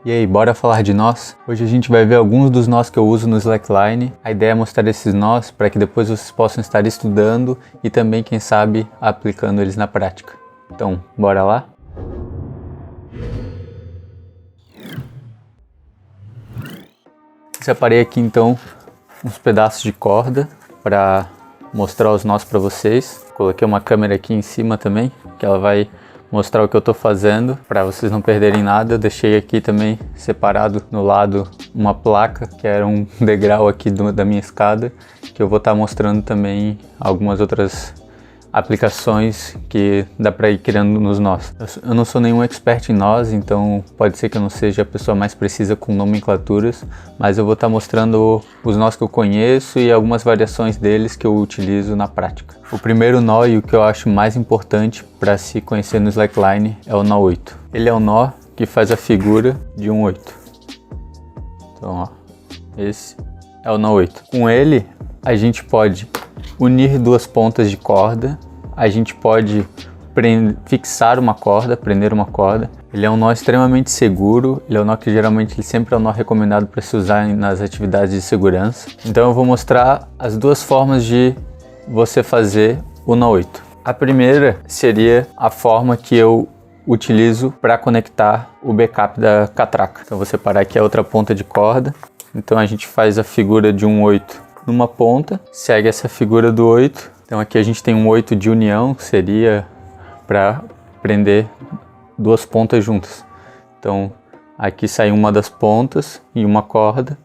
E aí, bora falar de nós? Hoje a gente vai ver alguns dos nós que eu uso no Slackline. A ideia é mostrar esses nós para que depois vocês possam estar estudando e também, quem sabe, aplicando eles na prática. Então, bora lá? Separei aqui então uns pedaços de corda para mostrar os nós para vocês. Coloquei uma câmera aqui em cima também, que ela vai mostrar o que eu estou fazendo para vocês não perderem nada. Eu deixei aqui também separado no lado uma placa, que era um degrau aqui da minha escada, que eu vou estar mostrando também algumas outras aplicações que dá para ir criando nos nós. Eu não sou nenhum expert em nós, então pode ser que eu não seja a pessoa mais precisa com nomenclaturas, mas eu vou estar mostrando os nós que eu conheço e algumas variações deles que eu utilizo na prática. O primeiro nó e o que eu acho mais importante para se conhecer no Slackline é o nó 8. Ele é o nó que faz a figura de um 8. Então, ó, esse é o nó 8. Com ele, a gente pode unir duas pontas de corda, a gente pode fixar uma corda, prender uma corda. Ele é um nó extremamente seguro, ele é um nó que geralmente ele sempre é um nó recomendado para se usar nas atividades de segurança. Então eu vou mostrar as duas formas de você fazer o nó 8. A primeira seria a forma que eu utilizo para conectar o backup da catraca. Então eu vou separar aqui a outra ponta de corda. Então a gente faz a figura de um 8 numa ponta, segue essa figura do 8. Então aqui a gente tem um 8 de união, que seria para prender duas pontas juntas. Então aqui sai uma das pontas e uma corda,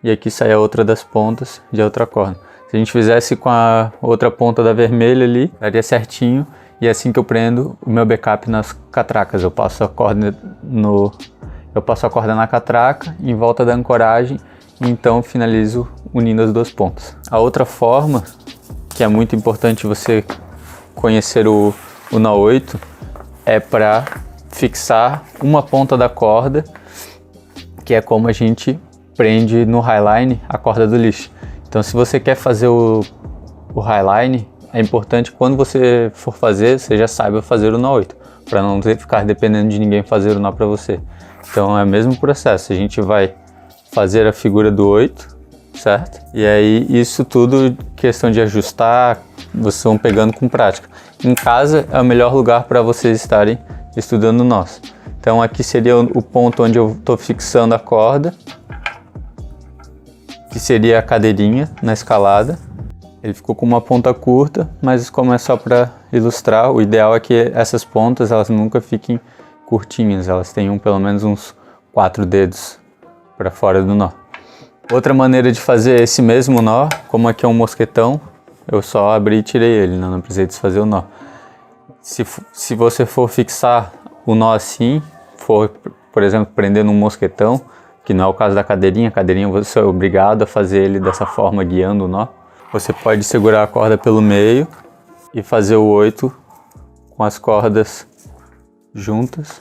e aqui sai a outra das pontas de outra corda. Se a gente fizesse com a outra ponta da vermelha ali, daria certinho, e é assim que eu prendo o meu backup nas catracas. Eu passo a corda na catraca em volta da ancoragem, e então finalizo unindo as duas pontas. A outra forma, que é muito importante você conhecer o nó 8, é para fixar uma ponta da corda, que é como a gente prende no highline a corda do leash. Então se você quer fazer o highline, é importante que quando você for fazer, você já saiba fazer o nó 8, para não ficar dependendo de ninguém fazer o nó para você. Então é o mesmo processo, a gente vai fazer a figura do 8, certo? E aí isso tudo questão de ajustar, vocês vão pegando com prática. Em casa é o melhor lugar para vocês estarem estudando nós. Então aqui seria o ponto onde eu estou fixando a corda, que seria a cadeirinha na escalada. Ele ficou com uma ponta curta, mas como é só para ilustrar, o ideal é que essas pontas elas nunca fiquem curtinhas, elas tenham pelo menos uns 4 dedos para fora do nó. Outra maneira de fazer esse mesmo nó, como aqui é um mosquetão, eu só abri e tirei ele, não precisei desfazer o nó. Se você for fixar o nó assim, for, por exemplo, prender num mosquetão, que não é o caso da cadeirinha, a cadeirinha você é obrigado a fazer ele dessa forma, guiando o nó. Você pode segurar a corda pelo meio e fazer o 8 com as cordas juntas.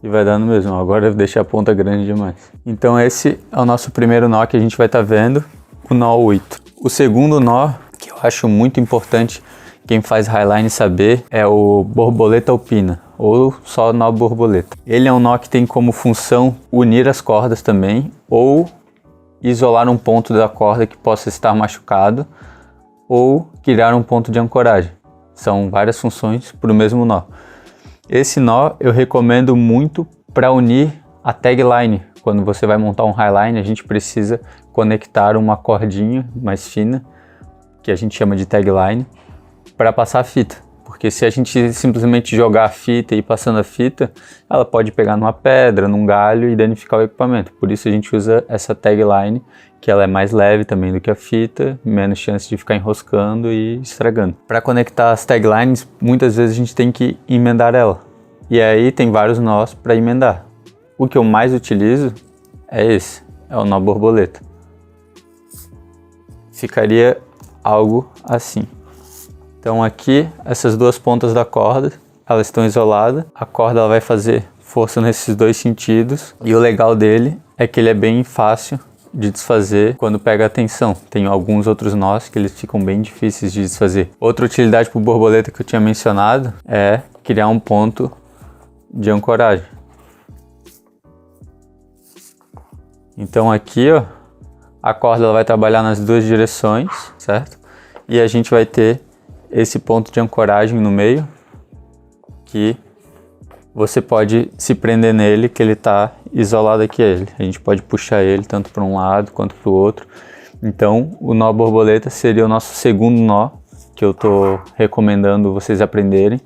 E vai dando mesmo. Agora eu deixei a ponta grande demais. Então esse é o nosso primeiro nó que a gente vai estar vendo, o nó 8. O segundo nó, que eu acho muito importante quem faz highline saber, é o borboleta alpina, ou só nó borboleta. Ele é um nó que tem como função unir as cordas também, ou isolar um ponto da corda que possa estar machucado, ou criar um ponto de ancoragem. São várias funções para o mesmo nó. Esse nó eu recomendo muito para unir a tagline. Quando você vai montar um highline, a gente precisa conectar uma cordinha mais fina, que a gente chama de tagline, para passar a fita. Porque se a gente simplesmente jogar a fita e ir passando a fita, ela pode pegar numa pedra, num galho e danificar o equipamento. Por isso a gente usa essa tagline, que ela é mais leve também do que a fita, menos chance de ficar enroscando e estragando. Para conectar as taglines, muitas vezes a gente tem que emendar ela. E aí tem vários nós para emendar. O que eu mais utilizo é esse, é o nó borboleta. Ficaria algo assim. Então aqui, essas duas pontas da corda, elas estão isoladas. A corda ela vai fazer força nesses dois sentidos. E o legal dele é que ele é bem fácil de desfazer quando pega a tensão. Tem alguns outros nós que eles ficam bem difíceis de desfazer. Outra utilidade para o borboleta que eu tinha mencionado é criar um ponto de ancoragem. Então aqui, ó, a corda ela vai trabalhar nas duas direções, certo? E a gente vai ter esse ponto de ancoragem no meio, que você pode se prender nele, que ele está isolado aqui. A gente pode puxar ele tanto para um lado quanto para o outro. Então o nó borboleta seria o nosso segundo nó, que eu estou recomendando vocês aprenderem,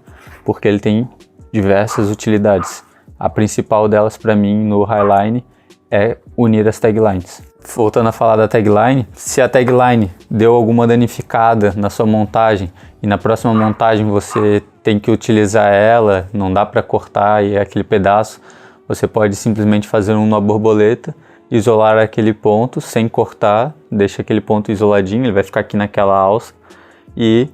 porque ele tem diversas utilidades. A principal delas para mim no Highline é unir as taglines. Voltando a falar da tagline, se a tagline deu alguma danificada na sua montagem e na próxima montagem você tem que utilizar ela, não dá para cortar e é aquele pedaço, você pode simplesmente fazer um nó borboleta, isolar aquele ponto sem cortar, deixa aquele ponto isoladinho, ele vai ficar aqui naquela alça e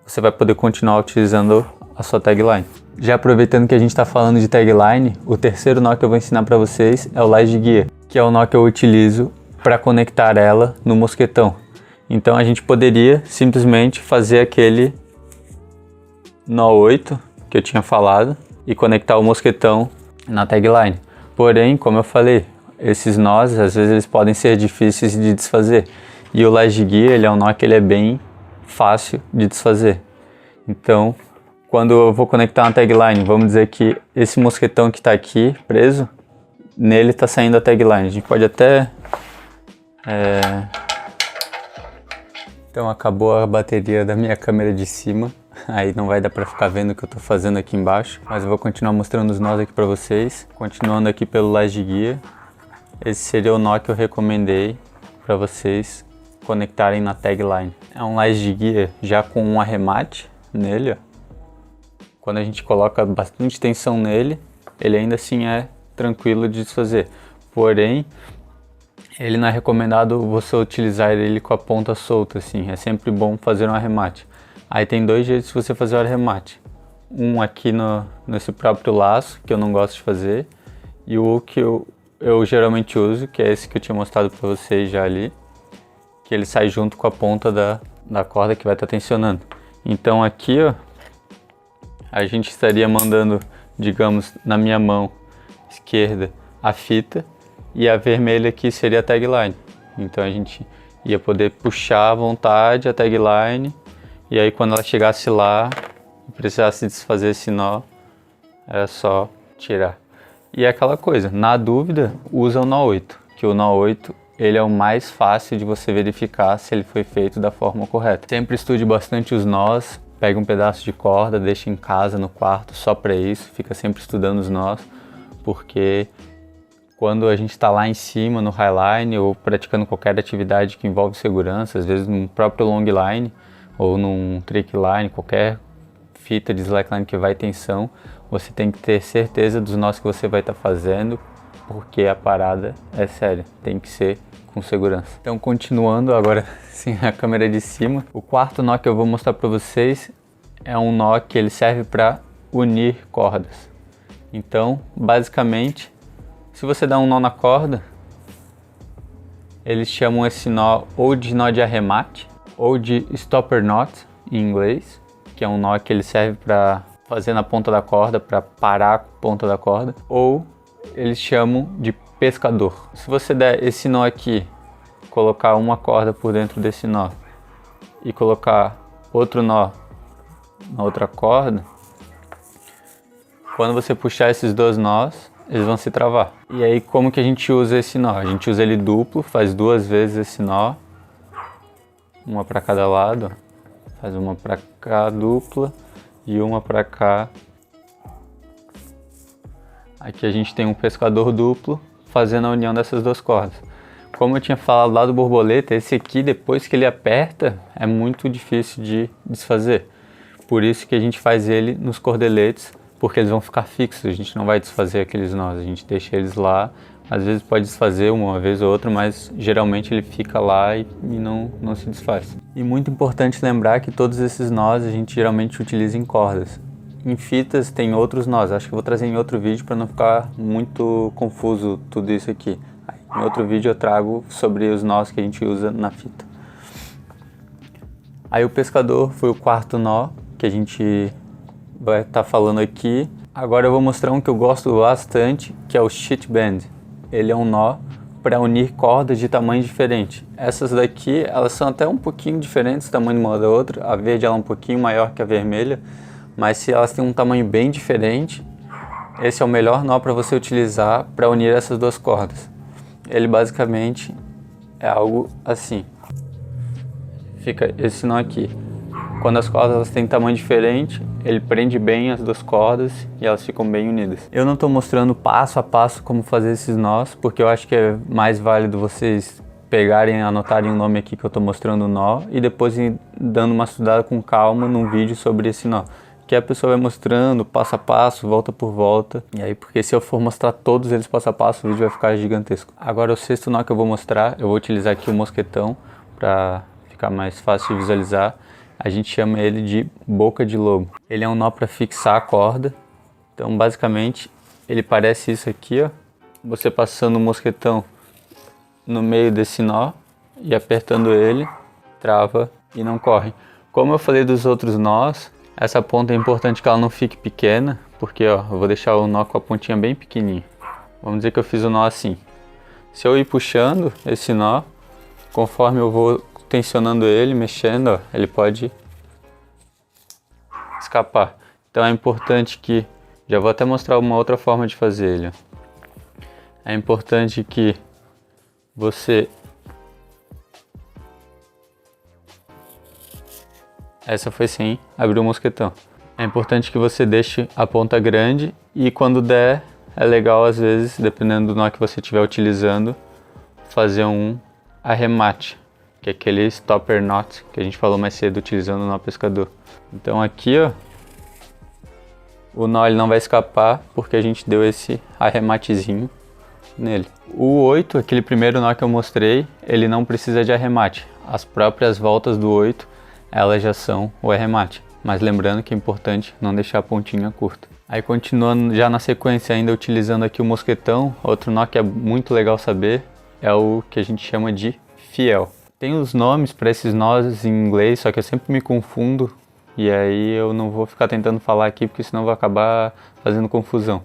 você vai poder continuar utilizando a sua tagline. Já aproveitando que a gente está falando de tagline, o terceiro nó que eu vou ensinar para vocês é o laje de guia, que é o nó que eu utilizo para conectar ela no mosquetão. Então a gente poderia simplesmente fazer aquele nó 8 que eu tinha falado e conectar o mosquetão na tagline. Porém, como eu falei, esses nós às vezes eles podem ser difíceis de desfazer. E o laje de guia ele é um nó que ele é bem fácil de desfazer. Então, quando eu vou conectar uma tagline, vamos dizer que esse mosquetão que está aqui preso, nele está saindo a tagline. A gente pode até... Então acabou a bateria da minha câmera de cima. Aí não vai dar para ficar vendo o que eu estou fazendo aqui embaixo. Mas eu vou continuar mostrando os nós aqui para vocês. Continuando aqui pelo laje de guia. Esse seria o nó que eu recomendei para vocês conectarem na tagline. É um laje de guia já com um arremate nele, ó. Quando a gente coloca bastante tensão nele, ele ainda assim é tranquilo de desfazer. Porém, ele não é recomendado você utilizar ele com a ponta solta, assim. É sempre bom fazer um arremate. Aí tem dois jeitos de você fazer o arremate. Um aqui nesse próprio laço, que eu não gosto de fazer. E o que eu geralmente uso, que é esse que eu tinha mostrado para vocês já ali. Que ele sai junto com a ponta da corda que vai estar tensionando. Então aqui, ó, a gente estaria mandando, digamos, na minha mão esquerda a fita e a vermelha aqui seria a tagline. Então a gente ia poder puxar à vontade a tagline e aí quando ela chegasse lá e precisasse desfazer esse nó, era só tirar. E é aquela coisa, na dúvida, usa o nó 8, que o nó 8 ele é o mais fácil de você verificar se ele foi feito da forma correta. Sempre estude bastante os nós. Pega um pedaço de corda, deixa em casa, no quarto, só para isso. Fica sempre estudando os nós, porque quando a gente está lá em cima no highline ou praticando qualquer atividade que envolve segurança, às vezes num próprio long line ou num trick line, qualquer fita de slackline que vai tensão, você tem que ter certeza dos nós que você vai estar fazendo, porque a parada é séria, tem que ser com segurança. Então, continuando agora sim a câmera de cima, o quarto nó que eu vou mostrar para vocês é um nó que ele serve para unir cordas. Então, basicamente, se você dá um nó na corda, eles chamam esse nó ou de nó de arremate ou de stopper knot em inglês, que é um nó que ele serve para fazer na ponta da corda, para parar a ponta da corda, ou eles chamam de pescador. Se você der esse nó aqui, colocar uma corda por dentro desse nó e colocar outro nó na outra corda, quando você puxar esses dois nós, eles vão se travar. E aí como que a gente usa esse nó? A gente usa ele duplo, faz duas vezes esse nó, uma para cada lado, faz uma para cá dupla e uma para cá. Aqui a gente tem um pescador duplo fazendo a união dessas duas cordas. Como eu tinha falado lá do borboleta, esse aqui depois que ele aperta é muito difícil de desfazer. Por isso que a gente faz ele nos cordeletes, porque eles vão ficar fixos, a gente não vai desfazer aqueles nós, a gente deixa eles lá. Às vezes pode desfazer uma vez ou outra, mas geralmente ele fica lá e não se desfaz. E muito importante lembrar que todos esses nós a gente geralmente utiliza em cordas. Em fitas tem outros nós, acho que eu vou trazer em outro vídeo para não ficar muito confuso tudo isso aqui. Em outro vídeo eu trago sobre os nós que a gente usa na fita. Aí o pescador foi o quarto nó que a gente vai estar falando aqui. Agora eu vou mostrar um que eu gosto bastante, que é o sheet bend. Ele é um nó para unir cordas de tamanho diferente. Essas daqui, elas são até um pouquinho diferentes, o tamanho de uma da outra. A verde ela é um pouquinho maior que a vermelha, mas se elas têm um tamanho bem diferente, esse é o melhor nó para você utilizar para unir essas duas cordas. Ele basicamente é algo assim. Fica esse nó aqui. Quando as cordas elas têm tamanho diferente, ele prende bem as duas cordas e elas ficam bem unidas. Eu não estou mostrando passo a passo como fazer esses nós, porque eu acho que é mais válido vocês pegarem e anotarem o nome aqui que eu estou mostrando o nó e depois ir dando uma estudada com calma num vídeo sobre esse nó. Que a pessoa vai mostrando passo a passo, volta por volta. E aí, porque se eu for mostrar todos eles passo a passo, o vídeo vai ficar gigantesco. Agora o sexto nó que eu vou mostrar, eu vou utilizar aqui o mosquetão para ficar mais fácil de visualizar. A gente chama ele de boca de lobo. Ele é um nó para fixar a corda. Então, basicamente, ele parece isso aqui, ó. Você passando o mosquetão no meio desse nó e apertando ele, trava e não corre. Como eu falei dos outros nós, essa ponta é importante que ela não fique pequena, porque ó, eu vou deixar o nó com a pontinha bem pequenininha. Vamos dizer que eu fiz o nó assim. Se eu ir puxando esse nó, conforme eu vou tensionando ele, mexendo, ó, ele pode escapar. Então é importante que, já vou até mostrar uma outra forma de fazer ele. Ó. É importante que você, essa foi sem abrir o mosquetão. É importante que você deixe a ponta grande e quando der, é legal às vezes, dependendo do nó que você estiver utilizando, fazer um arremate, que é aquele stopper knot que a gente falou mais cedo utilizando o nó pescador. Então aqui, ó, o nó ele não vai escapar porque a gente deu esse arrematezinho nele. O 8, aquele primeiro nó que eu mostrei, ele não precisa de arremate. As próprias voltas do 8, elas já são o arremate. Mas lembrando que é importante não deixar a pontinha curta. Aí continuando já na sequência ainda utilizando aqui o mosquetão, outro nó que é muito legal saber é o que a gente chama de fiel. Tem os nomes para esses nós em inglês, só que eu sempre me confundo e aí eu não vou ficar tentando falar aqui porque senão vou acabar fazendo confusão.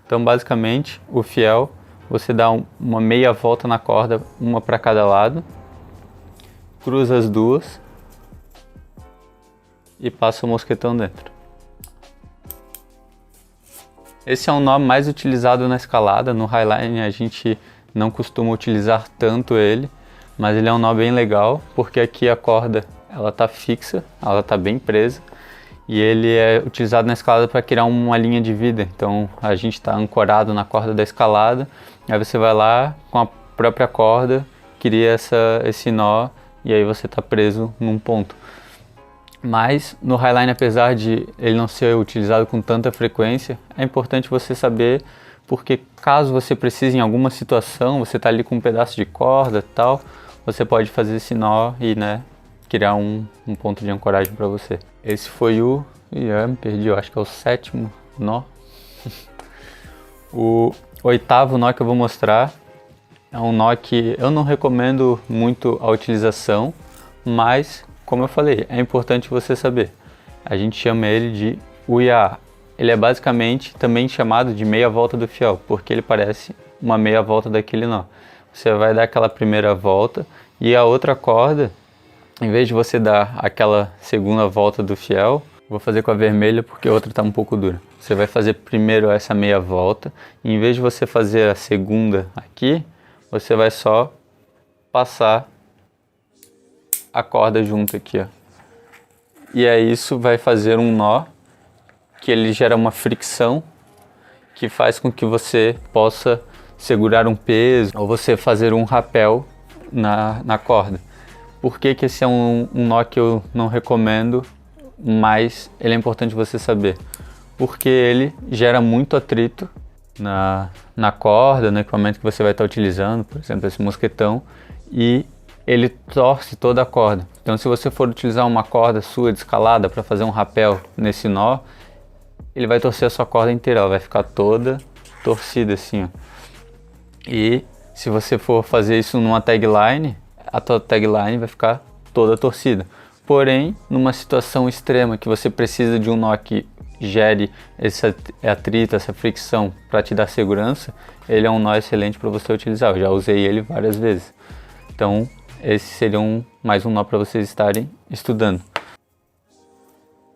Então basicamente o fiel, você dá uma meia volta na corda, uma para cada lado, cruza as duas e passa o mosquetão dentro. Esse é um nó mais utilizado na escalada, no highline a gente não costuma utilizar tanto ele, mas ele é um nó bem legal, porque aqui a corda ela tá fixa, ela tá bem presa, e ele é utilizado na escalada para criar uma linha de vida. Então a gente está ancorado na corda da escalada, aí você vai lá com a própria corda, cria esse nó, e aí você está preso num ponto. Mas no highline, apesar de ele não ser utilizado com tanta frequência, é importante você saber, porque caso você precise em alguma situação, você está ali com um pedaço de corda e tal, você pode fazer esse nó e criar um ponto de ancoragem para você. Esse foi o... me perdi, eu acho que é o 7º nó. O 8º nó que eu vou mostrar é um nó que eu não recomendo muito a utilização, mas como eu falei, é importante você saber. A gente chama ele de uiá. Ele é basicamente também chamado de meia volta do fiel, porque ele parece uma meia volta daquele nó. Você vai dar aquela primeira volta e a outra corda, em vez de você dar aquela segunda volta do fiel, vou fazer com a vermelha porque a outra está um pouco dura. Você vai fazer primeiro essa meia volta e em vez de você fazer a segunda aqui, você vai só passar a corda junto aqui, ó. E aí isso vai fazer um nó que ele gera uma fricção que faz com que você possa segurar um peso ou você fazer um rapel na corda. Por que que esse é um nó que eu não recomendo, mas ele é importante você saber? Porque ele gera muito atrito na corda, no equipamento que você vai estar utilizando, por exemplo, esse mosquetão, e ele torce toda a corda. Então se você for utilizar uma corda sua de escalada para fazer um rapel nesse nó, ele vai torcer a sua corda inteira, ela vai ficar toda torcida assim, ó. E se você for fazer isso numa tagline, a tua tagline vai ficar toda torcida. Porém, numa situação extrema que você precisa de um nó que gere esse atrito, essa fricção para te dar segurança, ele é um nó excelente para você utilizar. Eu já usei ele várias vezes. Então, esse seria mais um nó para vocês estarem estudando.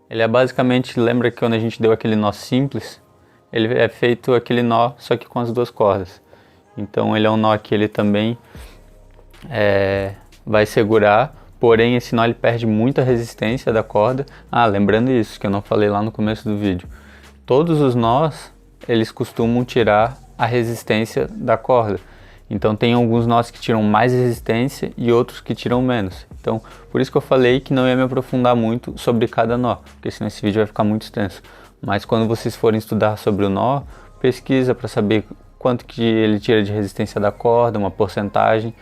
Ele é basicamente, lembra que quando a gente deu aquele nó simples, ele é feito aquele nó só que com as duas cordas. Então ele é um nó que ele também vai segurar, porém esse nó ele perde muita resistência da corda. Lembrando isso, que eu não falei lá no começo do vídeo. Todos os nós, eles costumam tirar a resistência da corda. Então tem alguns nós que tiram mais resistência e outros que tiram menos. Então por isso que eu falei que não ia me aprofundar muito sobre cada nó, porque senão esse vídeo vai ficar muito extenso. Mas quando vocês forem estudar sobre o nó, pesquisa para saber quanto que ele tira de resistência da corda, uma porcentagem.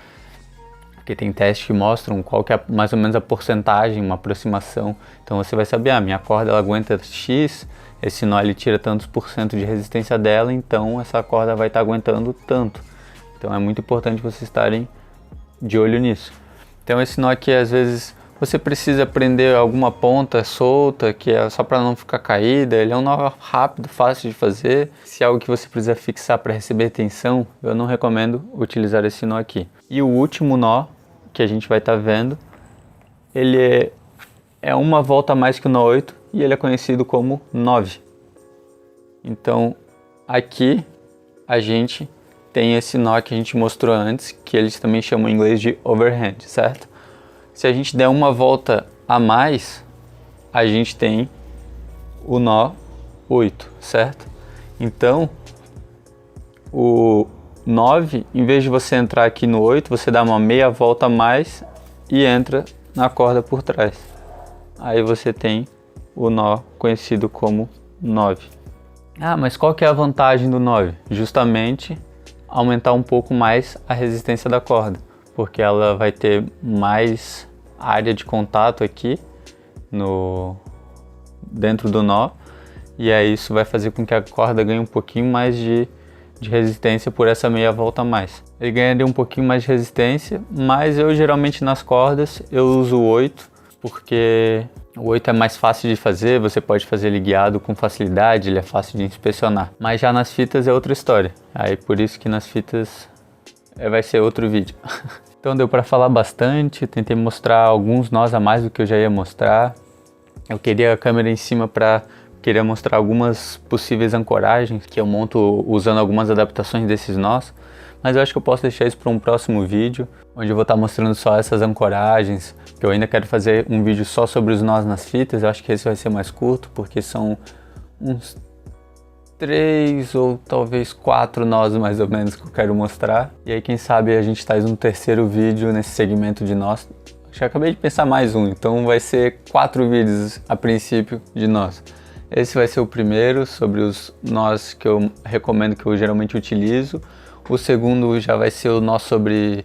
Porque tem testes que mostram qual que é mais ou menos a porcentagem, uma aproximação. Então você vai saber, minha corda ela aguenta X, esse nó ele tira tantos por cento de resistência dela, então essa corda vai estar aguentando tanto. Então é muito importante vocês estarem de olho nisso. Então esse nó aqui, às vezes você precisa prender alguma ponta solta, que é só para não ficar caída. Ele é um nó rápido, fácil de fazer. Se é algo que você precisa fixar para receber tensão, eu não recomendo utilizar esse nó aqui. E o último nó que a gente vai estar vendo, ele é uma volta a mais que o nó 8 e ele é conhecido como 9. Então aqui a gente tem esse nó que a gente mostrou antes, que eles também chamam em inglês de overhand, certo? Se a gente der uma volta a mais, a gente tem o nó 8, certo? Então, o 9, em vez de você entrar aqui no 8, você dá uma meia volta a mais e entra na corda por trás. Aí você tem o nó conhecido como 9. Mas qual que é a vantagem do 9? Justamente aumentar um pouco mais a resistência da corda, porque ela vai ter mais área de contato aqui dentro do nó, e aí isso vai fazer com que a corda ganhe um pouquinho mais de resistência por essa meia volta a mais. Ele ganharia um pouquinho mais de resistência, mas eu geralmente nas cordas eu uso o 8, porque o 8 é mais fácil de fazer, você pode fazer ele guiado com facilidade, ele é fácil de inspecionar. Mas já nas fitas é outra história, aí por isso que nas fitas vai ser outro vídeo. Então deu para falar bastante, tentei mostrar alguns nós a mais do que eu já ia mostrar. Eu queria a câmera em cima queria mostrar algumas possíveis ancoragens que eu monto usando algumas adaptações desses nós. Mas eu acho que eu posso deixar isso para um próximo vídeo, onde eu vou estar mostrando só essas ancoragens, que eu ainda quero fazer um vídeo só sobre os nós nas fitas. Eu acho que esse vai ser mais curto, porque são uns 3 ou talvez 4 nós mais ou menos que eu quero mostrar. E aí quem sabe a gente faz um terceiro vídeo nesse segmento de nós. Já acabei de pensar mais um, então vai ser 4 vídeos a princípio de nós. Esse vai ser o primeiro sobre os nós que eu recomendo, que eu geralmente utilizo. O segundo já vai ser o nó sobre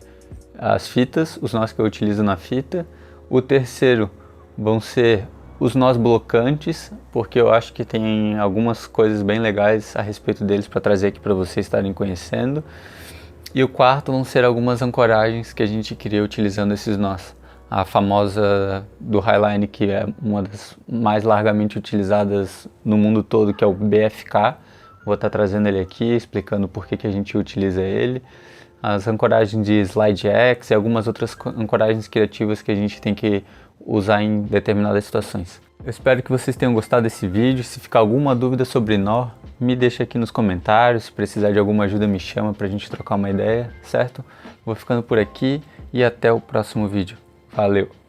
as fitas, os nós que eu utilizo na fita. O terceiro vão ser os nós blocantes, porque eu acho que tem algumas coisas bem legais a respeito deles para trazer aqui para vocês estarem conhecendo. E o quarto vão ser algumas ancoragens que a gente cria utilizando esses nós. A famosa do Highline, que é uma das mais largamente utilizadas no mundo todo, que é o BFK. Vou estar trazendo ele aqui, explicando por que a gente utiliza ele. As ancoragens de Slide X e algumas outras ancoragens criativas que a gente tem que usar em determinadas situações. Eu espero que vocês tenham gostado desse vídeo. Se ficar alguma dúvida sobre nó, me deixa aqui nos comentários. Se precisar de alguma ajuda, me chama pra gente trocar uma ideia, certo? Vou ficando por aqui e até o próximo vídeo. Valeu!